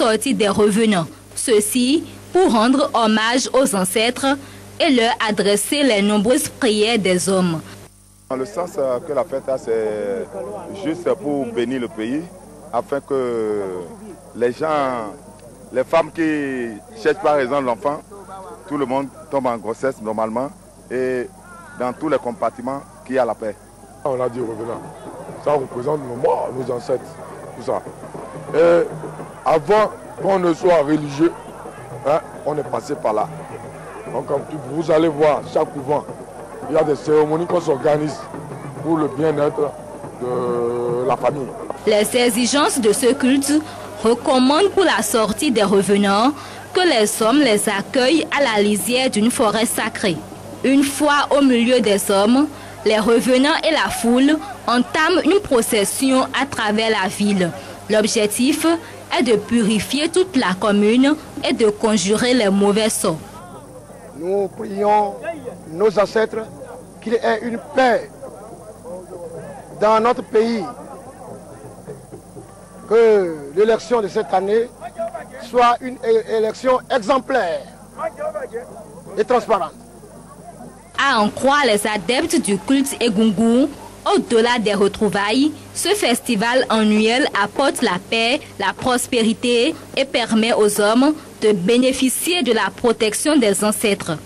sortie des revenants. Ceci pour rendre hommage aux ancêtres et leur adresser les nombreuses prières des hommes. Dans le sens que la fête, c'est juste pour bénir le pays, afin que les gens, les femmes qui cherchent par exemple l'enfant, tout le monde tombe en grossesse normalement et dans tous les compartiments qu'il y a la paix. On a dit revenant, ça représente nos morts, nos ancêtres, tout ça. Et avant qu'on ne soit religieux, hein, on est passé par là. Donc vous allez voir, chaque couvent, il y a des cérémonies qu'on s'organise pour le bien-être de la famille. Les exigences de ce culte recommandent pour la sortie des revenants que les hommes les accueillent à la lisière d'une forêt sacrée. Une fois au milieu des hommes, les revenants et la foule entament une procession à travers la ville. L'objectif est de purifier toute la commune et de conjurer les mauvais sorts. Nous prions nos ancêtres qu'il y ait une paix dans notre pays, que l'élection de cette année soit une élection exemplaire et transparente. À en croire les adeptes du culte Egungun, au-delà des retrouvailles, ce festival annuel apporte la paix, la prospérité et permet aux hommes de bénéficier de la protection des ancêtres.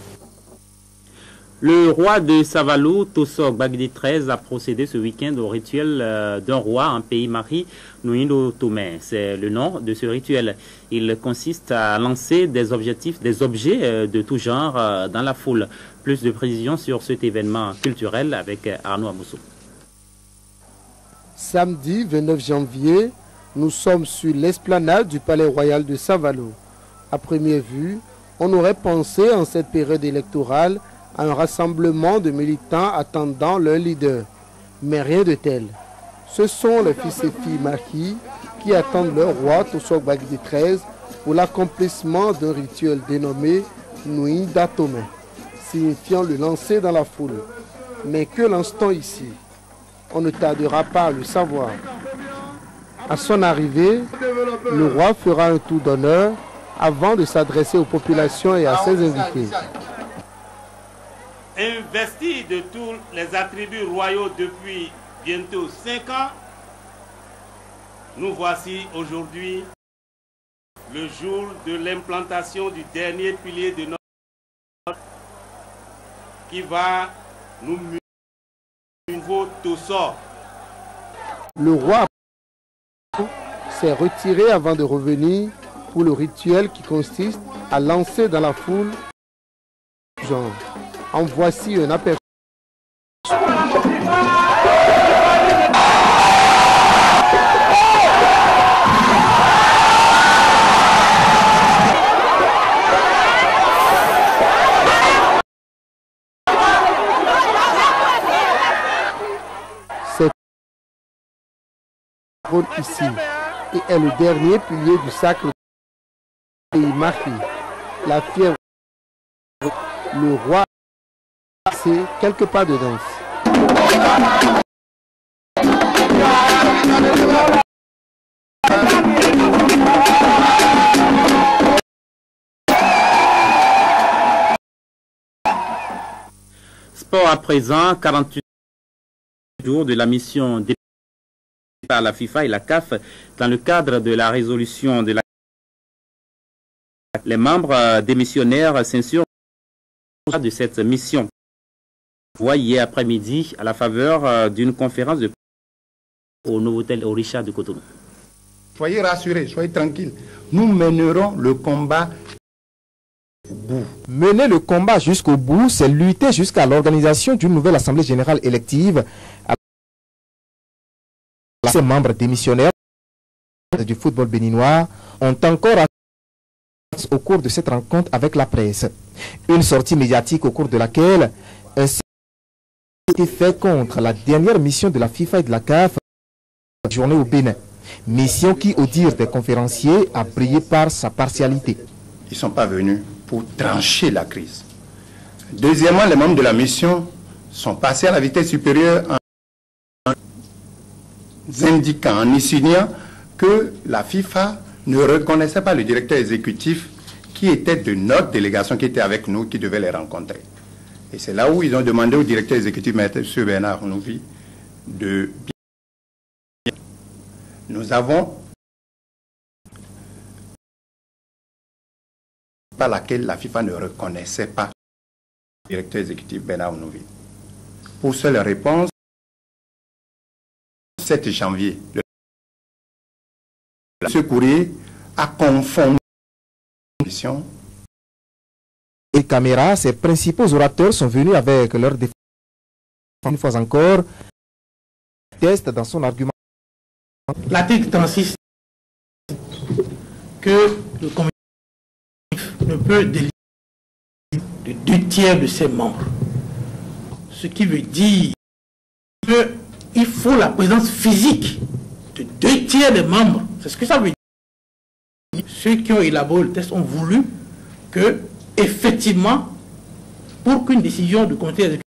Le roi de Savalou, Tosok Bagdi XIII, a procédé ce week-end au rituel d'un roi en pays mari, Nuindo Tomé. C'est le nom de ce rituel. Il consiste à lancer des objets de tout genre dans la foule. Plus de précisions sur cet événement culturel avec Arnaud Amoussou. Samedi 29 janvier, nous sommes sur l'esplanade du Palais Royal de Savalou. À première vue, on aurait pensé en cette période électorale à un rassemblement de militants attendant leur leader. Mais rien de tel. Ce sont les fils et filles maquis qui attendent leur roi Tosok Bagdi XIII pour l'accomplissement d'un rituel dénommé Nuinda Tomé, signifiant le lancer dans la foule. Mais que l'instant ici, on ne tardera pas à le savoir. À son arrivée, le roi fera un tour d'honneur avant de s'adresser aux populations et à ses invités. Investi de tous les attributs royaux depuis bientôt 5 ans, nous voici aujourd'hui le jour de l'implantation du dernier pilier de notre qui va nous mener au nouveau Tosok. Le roi s'est retiré avant de revenir pour le rituel qui consiste à lancer dans la foule genre. En voici un aperçu. C'est ici et est le dernier pilier du sacre pays marqué. La fièvre, le roi, c'est quelques pas de danse. Sport à présent, 48 jours de la mission déposée par la FIFA et la CAF dans le cadre de la résolution de la... Les membres démissionnaires s'insurgent de cette mission. Hier après-midi à la faveur d'une conférence de au Novotel Orisha de Cotonou. Soyez rassurés, soyez tranquilles. Nous mènerons le combat au bout. Mener le combat jusqu'au bout, c'est lutter jusqu'à l'organisation d'une nouvelle assemblée générale élective. Ces membres démissionnaires du football béninois ont encore au cours de cette rencontre avec la presse. Une sortie médiatique au cours de laquelle un été fait contre la dernière mission de la FIFA et de la CAF, journée au Bénin. Mission qui, au dire des conférenciers, a brillé par sa partialité. Ils ne sont pas venus pour trancher la crise. Deuxièmement, les membres de la mission sont passés à la vitesse supérieure en indiquant, en insinuant que la FIFA ne reconnaissaient pas le directeur exécutif qui était de notre délégation, qui était avec nous, qui devait les rencontrer. Et c'est là où ils ont demandé au directeur exécutif, M. Bernard Nouvi, de... Nous avons... par laquelle la FIFA ne reconnaissait pas le directeur exécutif Bernard Nouvi. Pour seule réponse, le 7 janvier, ce courrier a confondu la mission. Et caméra, ses principaux orateurs sont venus avec leur défense. Une fois encore, test dans son argument. L'article 36 que le comité ne peut délivrer de 2/3 de ses membres. Ce qui veut dire qu'il faut la présence physique de 2/3 des membres. C'est ce que ça veut dire. Ceux qui ont élaboré le test ont voulu que, effectivement, pour qu'une décision du comité exécutif